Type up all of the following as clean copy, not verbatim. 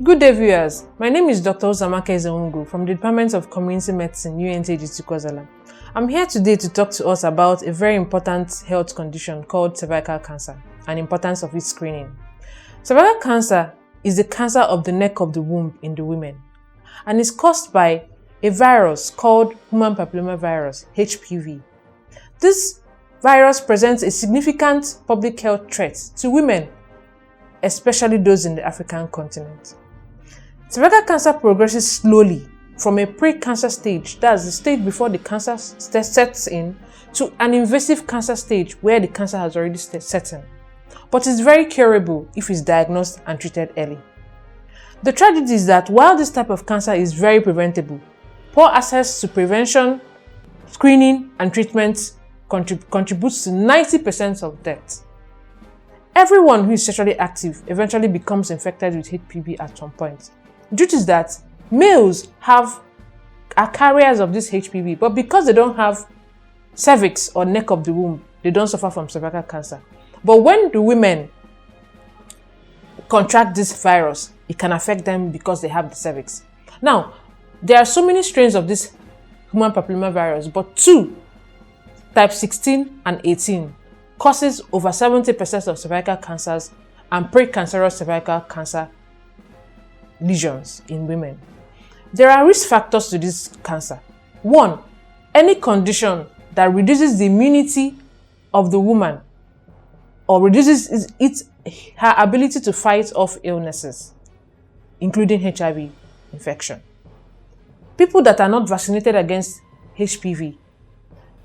Good day, viewers. My name is Dr. Uzoamaka Ezenwugo from the Department of Community Medicine, UNTGT Kwazala. I'm here today to talk to us about a very important health condition called cervical cancer and the importance of its screening. Cervical cancer is the cancer of the neck of the womb in the women and is caused by a virus called human papillomavirus, HPV. This virus presents a significant public health threat to women, especially those in the African continent. Cervical cancer progresses slowly from a pre-cancer stage, that's the stage before the cancer sets in, to an invasive cancer stage where the cancer has already set in. But it's very curable if it's diagnosed and treated early. The tragedy is that while this type of cancer is very preventable, poor access to prevention, screening, and treatment contributes to 90% of deaths. Everyone who is sexually active eventually becomes infected with HPV at some point. The truth is that males are carriers of this HPV, but because they don't have cervix or neck of the womb, they don't suffer from cervical cancer. But when the women contract this virus, it can affect them because they have the cervix. Now, there are so many strains of this human papillomavirus, but two, type 16 and 18, causes over 70% of cervical cancers and precancerous cervical cancer lesions in women. There are risk factors to this cancer. 1. Any condition that reduces the immunity of the woman or reduces her ability to fight off illnesses, including HIV infection. People that are not vaccinated against HPV,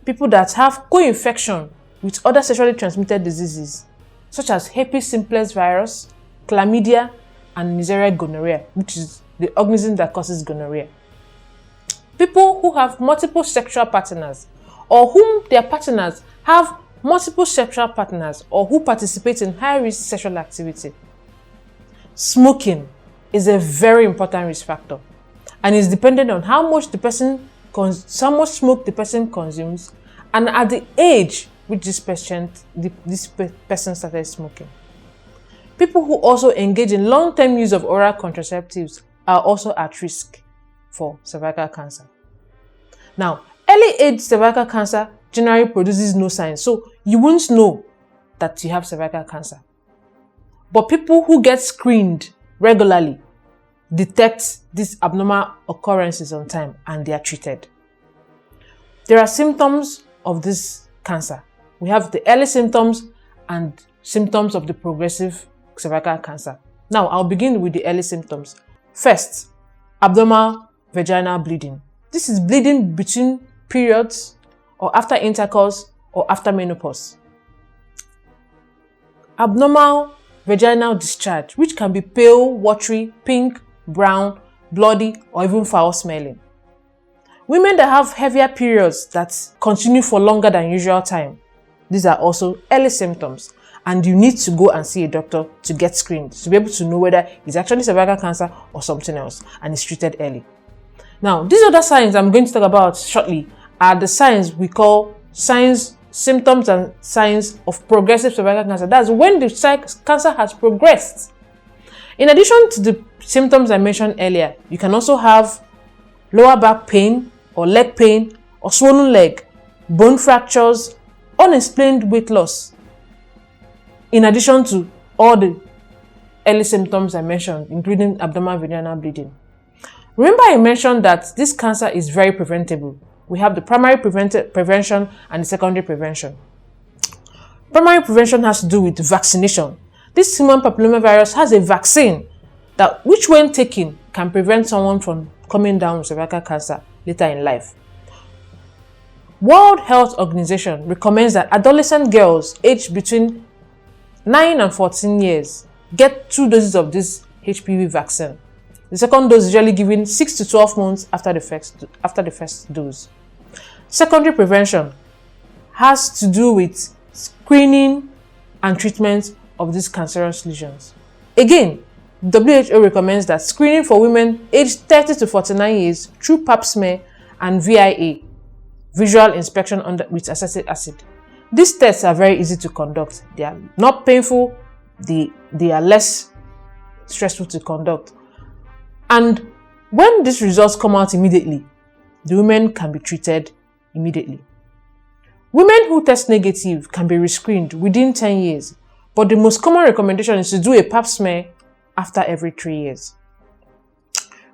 people that have co-infection with other sexually transmitted diseases, such as herpes simplex virus, chlamydia, and Neisseria gonorrhea, which is the organism that causes gonorrhea. People who have multiple sexual partners, or whom their partners have multiple sexual partners, or who participate in high-risk sexual activity. Smoking is a very important risk factor and is dependent on how much smoke the person consumes and at the age which this person started smoking. People who also engage in long-term use of oral contraceptives are also at risk for cervical cancer. Now, early-age cervical cancer generally produces no signs, so you won't know that you have cervical cancer. But people who get screened regularly detect these abnormal occurrences on time and they are treated. There are symptoms of this cancer. We have the early symptoms and symptoms of the progressive cervical cancer. Now, I'll begin with the early symptoms. First, abdominal vaginal bleeding. This is bleeding between periods or after intercourse or after menopause. Abnormal vaginal discharge, which can be pale, watery, pink, brown, bloody, or even foul smelling. Women that have heavier periods that continue for longer than usual time. These are also early symptoms, and you need to go and see a doctor to get screened to be able to know whether it's actually cervical cancer or something else, and it's treated early. Now, these other signs I'm going to talk about shortly are the signs we call symptoms and signs of progressive cervical cancer. That's when the cancer has progressed. In addition to the symptoms I mentioned earlier, you can also have lower back pain or leg pain or swollen leg, bone fractures, unexplained weight loss, in addition to all the early symptoms I mentioned, including abdominal vaginal bleeding. Remember I mentioned that this cancer is very preventable. We have the primary prevention and the secondary prevention. Primary prevention has to do with vaccination. This human papillomavirus has a vaccine that, which when taken, can prevent someone from coming down with cervical cancer later in life. World Health Organization recommends that adolescent girls aged between 9 and 14 years get 2 doses of this HPV vaccine. The second dose is usually given 6 to 12 months after the first dose. Secondary prevention has to do with screening and treatment of these cancerous lesions. Again, WHO recommends that screening for women aged 30 to 49 years through pap smear and VIA, visual inspection with acetic acid. These tests are very easy to conduct. They are not painful. They are less stressful to conduct. And when these results come out immediately, the women can be treated immediately. Women who test negative can be rescreened within 10 years, but the most common recommendation is to do a pap smear after every 3 years.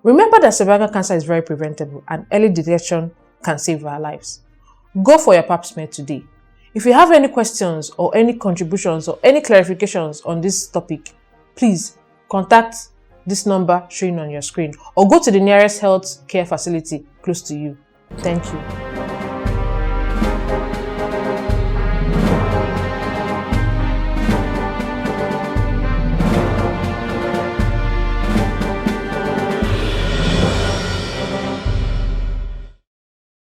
Remember that cervical cancer is very preventable and early detection can save our lives. Go for your pap smear today. If you have any questions or any contributions or any clarifications on this topic, please contact this number showing on your screen or go to the nearest health care facility close to you. Thank you.